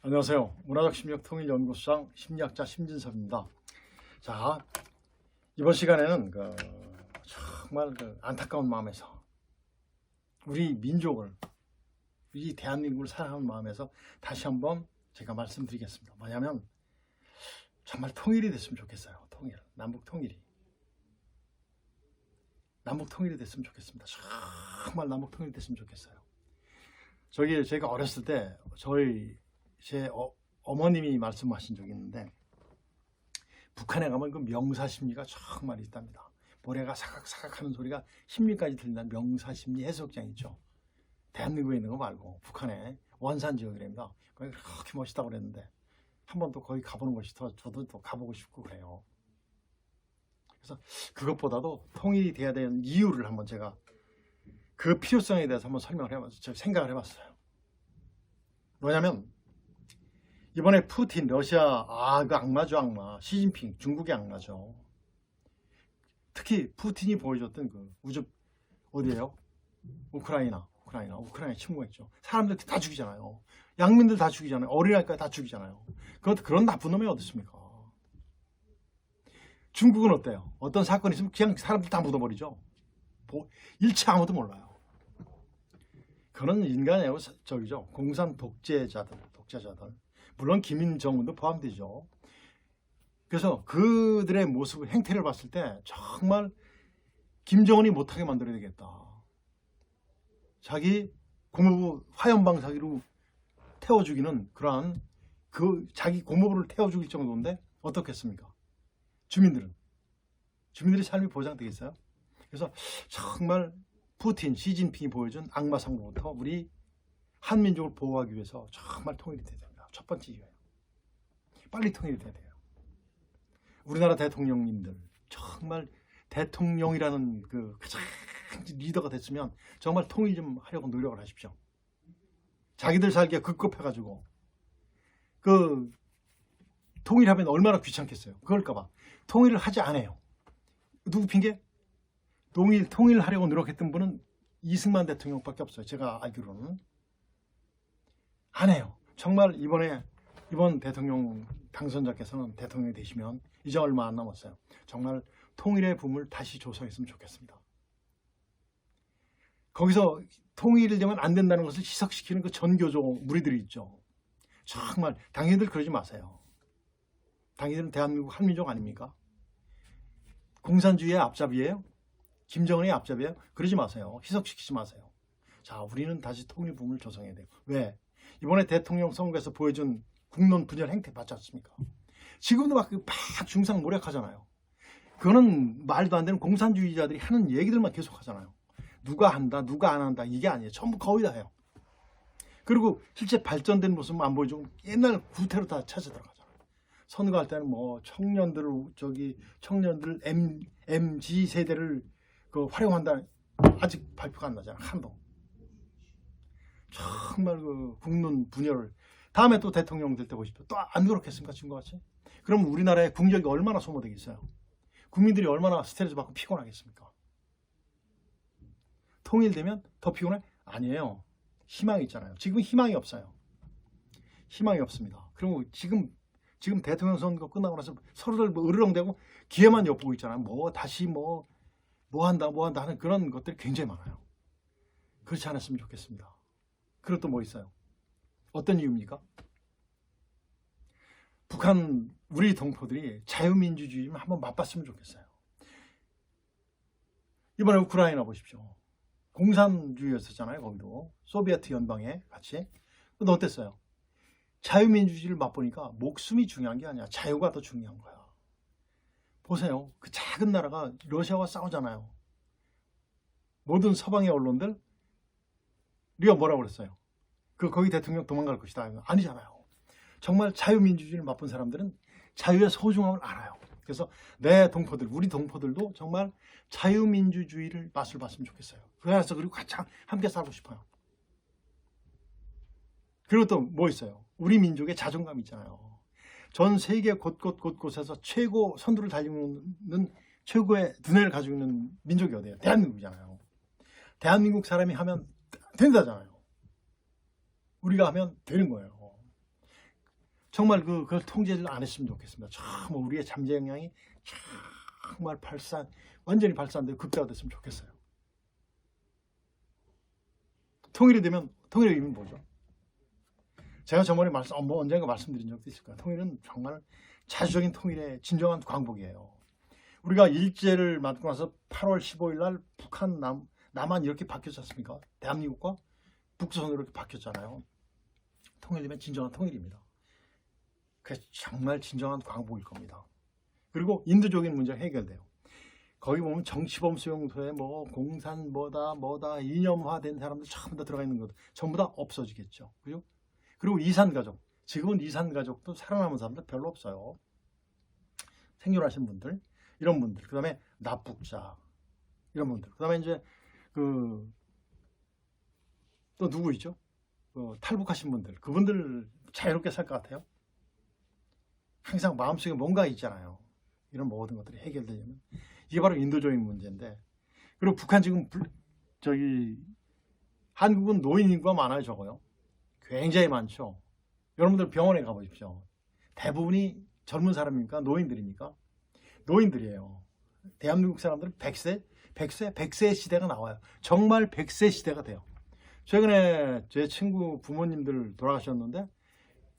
안녕하세요. 문화적 심리학 통일연구소장 심리학자 심진섭입니다. 자, 이번 시간에는 정말 안타까운 마음에서 우리 민족을, 이 대한민국을 사랑하는 마음에서 다시 한번 제가 말씀드리겠습니다. 뭐냐면 정말 통일이 됐으면 좋겠어요. 남북 통일이 됐으면 좋겠습니다. 정말 남북 통일이 됐으면 좋겠어요. 제가 어렸을 때 제 어머님이 말씀하신 적이 있는데, 북한에 가면 그 명사심리가 정말 있답니다. 모래가 사각사각 하는 소리가 심리까지 들린다는 명사심리 해수욕장 있죠. 대한민국에 있는 거 말고 북한에 원산 지역이랍니다. 거기 그렇게 멋있다고 그랬는데 한 번 또 거기 가보는 것이 저도 또 가보고 싶고 그래요. 그래서 그것보다도 통일이 돼야 되는 이유를 한번 제가 그 필요성에 대해서 한번 생각을 해봤어요. 뭐냐면 이번에 푸틴 러시아 그 악마죠. 악마 시진핑 중국의 악마죠. 특히 푸틴이 보여줬던 어디예요? 우크라이나 침공했죠. 사람들 다 죽이잖아요. 양민들 다 죽이잖아요. 어린아이까지 다 죽이잖아요. 그런 나쁜 놈이 어디 있습니까? 중국은 어때요? 어떤 사건이 있으면 그냥 사람들 다 묻어버리죠. 일체 아무도 몰라요. 그런 인간이에요. 공산 독재자들. 물론 김정은도 포함되죠. 그래서 그들의 모습, 행태를 봤을 때 정말 김정은이 못하게 만들어야 되겠다. 자기 고모부 화염방사기로 태워 죽이는 그러한 자기 고모부를 태워 죽일 정도인데 어떻겠습니까? 주민들의 삶이 보장되겠어요? 그래서 정말 푸틴, 시진핑이 보여준 악마상으로부터 우리 한민족을 보호하기 위해서 정말 통일이 돼야 됩니다. 첫 번째 이유예요. 빨리 통일이 돼야 돼요. 우리나라 대통령님들 정말 대통령이라는 가장 리더가 됐으면 정말 통일 좀 하려고 노력을 하십시오. 자기들 살기가 급급해가지고 통일하면 얼마나 귀찮겠어요. 그럴까봐 통일을 하지 않아요. 누구 핑계? 통일하려고 노력했던 분은 이승만 대통령밖에 없어요. 제가 알기로는 안 해요. 정말 이번 대통령 당선자께서는 대통령이 되시면 이제 얼마 안 남았어요. 정말 통일의 붐을 다시 조성했으면 좋겠습니다. 거기서 통일되면 안 된다는 것을 희석시키는 그 전교조 무리들이 있죠. 정말 당신들 그러지 마세요. 당신들은 대한민국 한민족 아닙니까? 공산주의의 앞잡이에요? 김정은의 앞잡이에요? 그러지 마세요. 희석시키지 마세요. 자, 우리는 다시 통일 붐을 조성해야 돼요. 왜? 이번에 대통령 선거에서 보여준 국론 분열 행태 봤지 않습니까? 지금도 막 중상모략하잖아요. 그거는 말도 안 되는 공산주의자들이 하는 얘기들만 계속 하잖아요. 누가 한다, 누가 안 한다, 이게 아니에요. 전부 거의 다 해요. 그리고 실제 발전된 모습은 안 보여주고 옛날 구태로 다 찾아 들어가잖아요. 선거할 때는 청년들 MG 세대를 활용한다, 아직 발표가 안 나잖아요. 한도. 정말 국론 분열을 다음에 또 대통령 될 때 보십시오. 또 안 그렇겠습니까? 지금같이? 그럼 우리나라의 국력이 얼마나 소모되겠어요? 국민들이 얼마나 스트레스 받고 피곤하겠습니까? 통일되면 더 피곤해? 아니에요. 희망이 있잖아요. 지금 희망이 없어요. 희망이 없습니다. 그리고 지금 대통령 선거 끝나고 나서 서로들 으르렁대고 기회만 엿보고 있잖아요. 다시 뭐 한다 하는 그런 것들이 굉장히 많아요. 그렇지 않았으면 좋겠습니다. 그리고 또 뭐 있어요? 어떤 이유입니까? 북한 우리 동포들이 자유민주주의 좀 한번 맛봤으면 좋겠어요. 이번에 우크라이나 보십시오. 공산주의였었잖아요. 거기도 소비에트 연방에 같이. 근데 어땠어요? 자유민주주의를 맛보니까 목숨이 중요한 게 아니야. 자유가 더 중요한 거야. 보세요. 그 작은 나라가 러시아와 싸우잖아요. 모든 서방의 언론들 우리가 뭐라고 그랬어요? 거기 대통령 도망갈 것이다. 아니잖아요. 정말 자유민주주의를 맛본 사람들은 자유의 소중함을 알아요. 그래서 우리 동포들도 정말 자유민주주의를 맛을 봤으면 좋겠어요. 그리고 같이 함께 살고 싶어요. 그리고 또 뭐 있어요? 우리 민족의 자존감 있잖아요. 전 세계 곳곳에서 최고 선두를 달리고 있는 최고의 두뇌를 가지고 있는 민족이 어디예요? 대한민국이잖아요. 대한민국 사람이 하면 된다잖아요. 우리가 하면 되는 거예요. 정말 그걸 통제를 안 했으면 좋겠습니다. 정말 우리의 잠재 역량이 정말 완전히 발산되고 극대화됐으면 좋겠어요. 통일이 되면, 통일의 의미는 뭐죠? 제가 저번에 언젠가 말씀드린 적도 있을 거예요. 통일은 정말 자주적인 통일의 진정한 광복이에요. 우리가 일제를 맞고 나서 8월 15일 날 북한, 남한 이렇게 바뀌었지 않습니까? 대한민국과 북조선으로 이렇게 바뀌었잖아요. 통일되면 진정한 통일입니다. 그래서 정말 진정한 광복일 겁니다. 그리고 인도적인 문제가 해결돼요. 거기 보면 정치범 수용소에 공산 뭐다 이념화된 사람들 전부 다 들어가 있는 것 전부 다 없어지겠죠. 그죠? 그리고 이산가족, 지금은 이산가족도 살아남은 사람들 별로 없어요. 생존하신 분들, 이런 분들, 그 다음에 납북자, 이런 분들, 그 다음에 이제 또 누구 있죠? 탈북하신 분들, 그분들 자유롭게 살 것 같아요? 항상 마음속에 뭔가 있잖아요. 이런 모든 것들이 해결되려면 이게 바로 인도적인 문제인데, 그리고 북한 지금 한국은 노인 인구가 많아요. 적어요. 굉장히 많죠. 여러분들 병원에 가보십시오. 대부분이 젊은 사람입니까? 노인들입니까? 노인들이에요. 대한민국 사람들은 100세 시대가 나와요. 정말 100세 시대가 돼요. 최근에 제 친구 부모님들 돌아가셨는데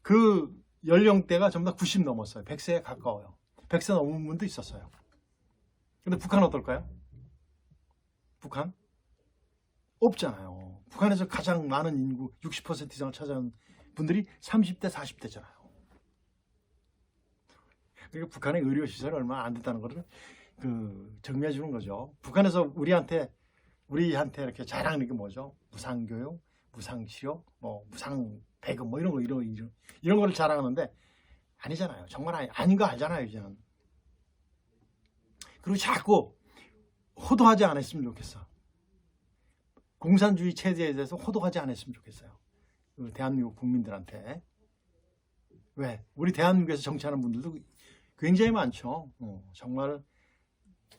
그 연령대가 전부 다 90 넘었어요. 100세에 가까워요. 100세 넘은 분도 있었어요. 근데 북한 어떨까요? 북한? 없잖아요. 북한에서 가장 많은 인구 60% 이상을 차지하는 분들이 30대, 40대잖아요. 그러니까 북한의 의료시설이 얼마나 안 됐다는 것을 증명해 주는 거죠. 북한에서 우리한테 이렇게 자랑하는 게 뭐죠? 무상교육, 무상치료, 무상배금 이런 거를 자랑하는데 아니잖아요. 정말 아닌 거 알잖아요, 이제는. 그리고 자꾸 호도하지 않았으면 좋겠어. 공산주의 체제에 대해서 호도하지 않았으면 좋겠어요. 대한민국 국민들한테. 왜? 우리 대한민국에서 정치하는 분들도 굉장히 많죠. 정말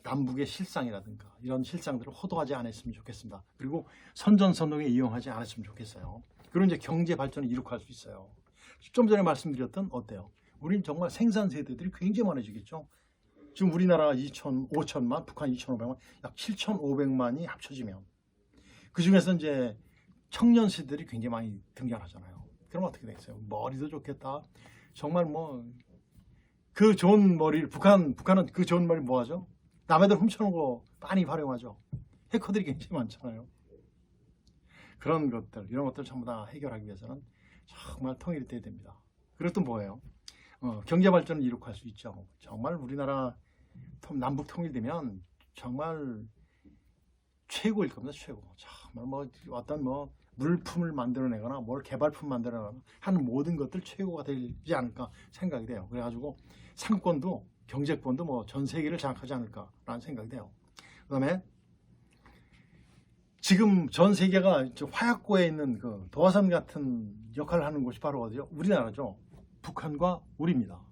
남북의 실상이라든가 이런 실상들을 호도하지 않았으면 좋겠습니다. 그리고 선전선동에 이용하지 않았으면 좋겠어요. 그리고 이제 경제 발전을 이룩할 수 있어요. 좀 전에 말씀드렸던 어때요? 우린 정말 생산 세대들이 굉장히 많아지겠죠. 지금 우리나라가 5천만, 북한 2,500만, 약 7,500만이 합쳐지면 그 중에서 이제 청년 세대들이 굉장히 많이 등장하잖아요. 그럼 어떻게 되겠어요? 머리도 좋겠다. 정말 그 좋은 머리를 북한은 그 좋은 머리 뭐 하죠? 남의 들 훔쳐놓은 거 많이 활용하죠. 해커들이 굉장히 많잖아요. 그런 것들, 이런 것들 전부 다 해결하기 위해서는 정말 통일이 돼야 됩니다. 그리고 또 뭐예요? 경제 발전을 이룩할 수 있죠. 정말 우리나라 남북 통일되면 정말 최고일 겁니다. 최고. 정말 어떤 물품을 만들어내거나 개발품 만들어내거나 하는 모든 것들 최고가 되지 않을까 생각이 돼요. 그래가지고 상권도 경제권도 전 세계를 장악하지 않을까라는 생각이 돼요. 그다음에 지금 전 세계가 화약고에 있는 도화산 같은 역할을 하는 곳이 바로 어디죠? 우리나라죠. 북한과 우리입니다.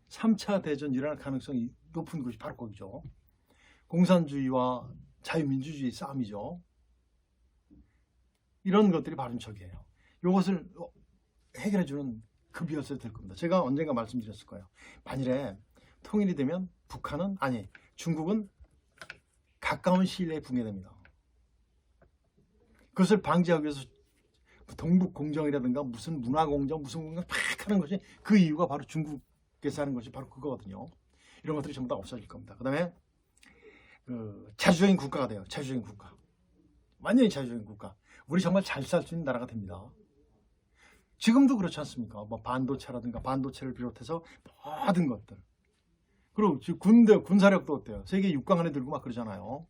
3차 대전 일어날 가능성이 높은 곳이 바로 거기죠. 공산주의와 자유민주주의 싸움이죠. 이런 것들이 바로 저기예요. 이것을 해결해주는 급이었어야 될 겁니다. 제가 언젠가 말씀드렸을 거예요. 만일에 통일이 되면 중국은 가까운 시일 내에 붕괴됩니다. 그것을 방지하기 위해서 동북공정이라든가 무슨 문화공정, 무슨 공정 막 하는 것이 그 이유가 바로 중국에서 하는 것이 바로 그거거든요. 이런 것들이 전부 다 없어질 겁니다. 그 다음에 자주적인 국가가 돼요. 자주적인 국가. 완전히 자주적인 국가. 우리 정말 잘 살 수 있는 나라가 됩니다. 지금도 그렇지 않습니까? 반도체라든가 반도체를 비롯해서 모든 것들. 그리고 군사력도 어때요? 세계 6강 안에 들고 막 그러잖아요.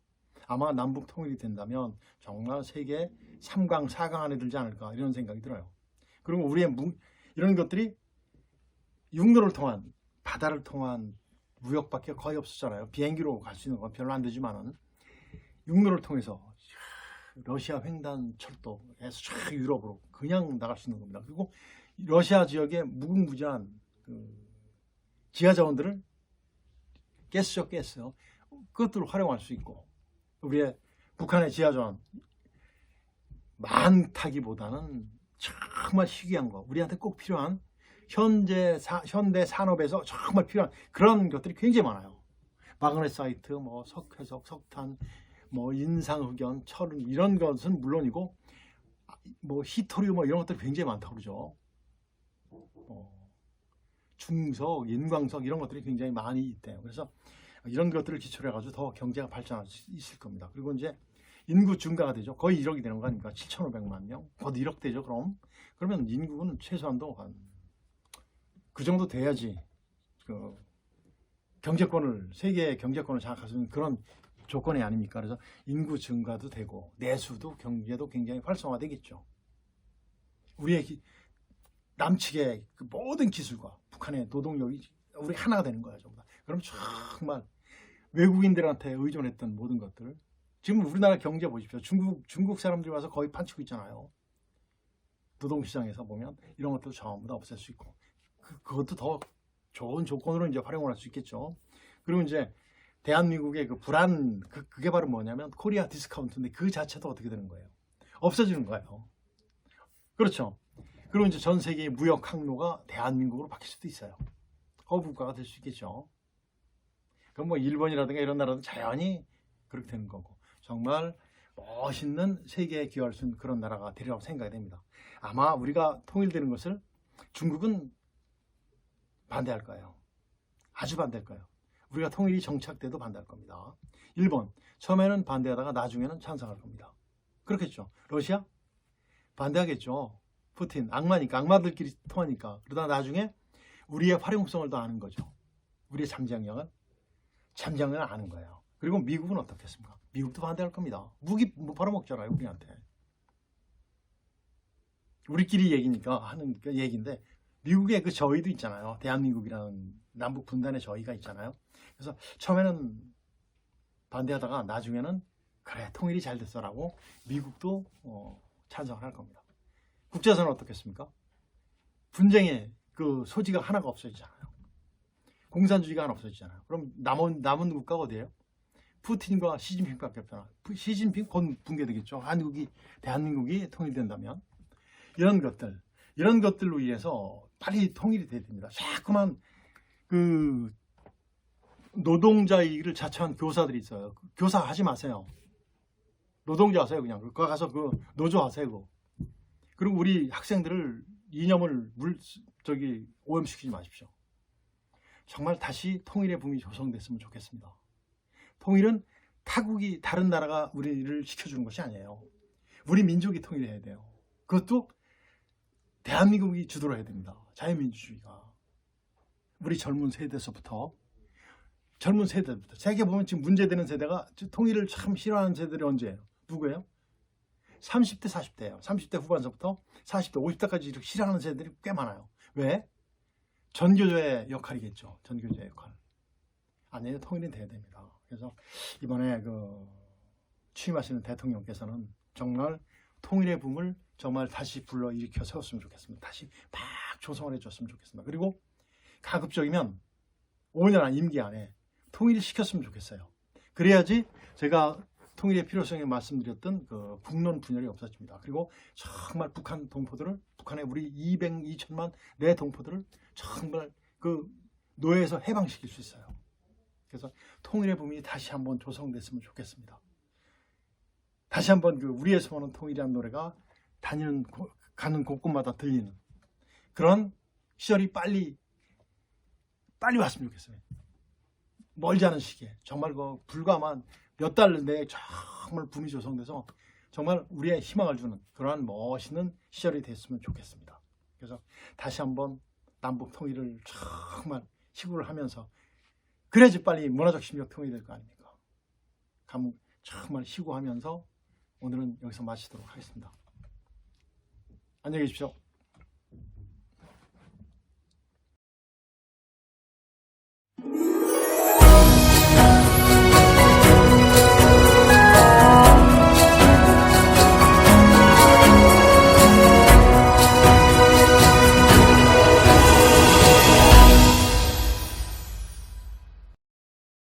아마 남북 통일이 된다면 정말 세계 3강, 4강 안에 들지 않을까 이런 생각이 들어요. 그리고 우리의 이런 것들이 육로를 통한, 바다를 통한 무역밖에 거의 없었잖아요. 비행기로 갈 수 있는 건 별로 안 되지만은 육로를 통해서 러시아 횡단 철도에서 쫙 유럽으로 그냥 나갈 수 있는 겁니다. 그리고 러시아 지역의 무궁무진한 지하 자원들을 가스. 그것들을 활용할 수 있고, 우리의 북한의 지하 자원 많다기보다는 정말 희귀한 거, 우리한테 꼭 필요한 현대 산업에서 정말 필요한 그런 것들이 굉장히 많아요. 마그네사이트, 뭐 석회석, 석탄, 뭐 인상흑연, 철은 이런 것은 물론이고 뭐 히토리움 뭐 이런 것들이 굉장히 많다고 그러죠. 중석, 인광석 이런 것들이 굉장히 많이 있대요. 그래서 이런 것들을 기초로 해가지고 더 경제가 발전할 수 있을 겁니다. 그리고 이제 인구 증가가 되죠. 거의 1억이 되는 거 아닙니까? 7,500만 명. 곧 1억 되죠. 그러면 인구는 최소한도 한 그 정도 돼야지 그 경제권을, 세계 경제권을 장악할 수 있는 그런 조건이 아닙니까? 그래서 인구 증가도 되고 내수도 경제도 굉장히 활성화되겠죠. 우리의 남측의 그 모든 기술과 북한의 노동력이 우리 하나가 되는 거야. 전부 다. 그럼 정말 외국인들한테 의존했던 모든 것들, 지금 우리나라 경제 보십시오. 중국 사람들이 와서 거의 판치고 있잖아요. 노동시장에서 보면 이런 것도 전부 다 없앨 수 있고, 그것도 더 좋은 조건으로 이제 활용을 할 수 있겠죠. 그리고 이제 대한민국의 그 불안, 그게 바로 뭐냐면 코리아 디스카운트인데 그 자체도 어떻게 되는 거예요? 없어지는 거예요. 그렇죠. 그리고 이제 전 세계의 무역 항로가 대한민국으로 바뀔 수도 있어요. 허브국가가 될 수 있겠죠. 그럼 뭐 일본이라든가 이런 나라도 자연히 그렇게 되는 거고, 정말 멋있는 세계에 기여할 수 있는 그런 나라가 되리라고 생각이 됩니다. 아마 우리가 통일되는 것을 중국은 반대할 거예요. 아주 반대할 거예요. 우리가 통일이 정착돼도 반대할 겁니다. 일본 처음에는 반대하다가 나중에는 찬성할 겁니다. 그렇겠죠. 러시아 반대하겠죠. 푸틴 악마니까, 악마들끼리 통하니까. 그러다 나중에 우리의 활용성을 더 아는 거죠. 우리의 잠재력을 아는 거예요. 그리고 미국은 어떻겠습니까? 미국도 반대할 겁니다. 무기 뭐 팔아먹잖아요, 우리한테. 우리끼리 얘기니까 하는 얘기인데, 미국의 그 저희도 있잖아요. 대한민국이라는 남북 분단의 저희가 있잖아요. 그래서 처음에는 반대하다가 나중에는 그래 통일이 잘 됐어라고 미국도 찬성을 할 겁니다. 국제사는 어떻겠습니까? 분쟁의 그 소지가 하나가 없어지잖아요. 공산주의가 하나 없어지잖아요. 그럼 남은 국가가 어디예요? 푸틴과 시진핑밖에 없잖아. 시진핑 곧 붕괴되겠죠. 대한민국이 통일된다면. 이런 것들로 인해서 빨리 통일이 돼야 됩니다. 자꾸만 그 노동자 이익을 자처한 교사들이 있어요. 교사 하지 마세요. 노동자 하세요. 그냥 그거 가서 그 노조 하세요. 그리고 우리 학생들을 이념을 오염시키지 마십시오. 정말 다시 통일의 붐이 조성됐으면 좋겠습니다. 통일은 타국이 다른 나라가 우리를 시켜주는 것이 아니에요. 우리 민족이 통일해야 돼요. 그것도 대한민국이 주도를 해야 됩니다. 자유민주주의가. 우리 젊은 세대부터 세계 보면 지금 문제되는 세대가 통일을 참 싫어하는 세대들이 언제예요? 누구예요? 30대, 40대예요. 30대 후반서부터 40대, 50대까지 이렇게 싫어하는 세대들이 꽤 많아요. 왜? 전교조의 역할이겠죠. 전교조의 역할. 아니에요. 통일은 돼야 됩니다. 그래서 이번에 취임하시는 대통령께서는 정말 통일의 붐을 정말 다시 불러일으켜 세웠으면 좋겠습니다. 다시 막 조성을 해줬으면 좋겠습니다. 그리고 가급적이면 5년 안 임기 안에 통일을 시켰으면 좋겠어요. 그래야지 제가 통일의 필요성에 말씀드렸던 그 국론 분열이 없어집니다. 그리고 정말 북한의 우리 200만 내 동포들을 정말 그 노예에서 해방시킬 수 있어요. 그래서 통일의 붐이 다시 한번 조성됐으면 좋겠습니다. 다시 한번 우리의 소원은 통일이라는 노래가 가는 곳곳마다 들리는 그런 시절이 빨리 왔으면 좋겠어요. 멀지 않은 시기에 정말 불과 몇 달 내에 정말 붐이 조성돼서 정말 우리의 희망을 주는 그러한 멋있는 시절이 됐으면 좋겠습니다. 그래서 다시 한번 남북 통일을 정말 시구를 하면서 그래야지 빨리 문화적 심리적 통일이 될 거 아닙니까? 정말 시구하면서 오늘은 여기서 마치도록 하겠습니다. 안녕히 계십시오.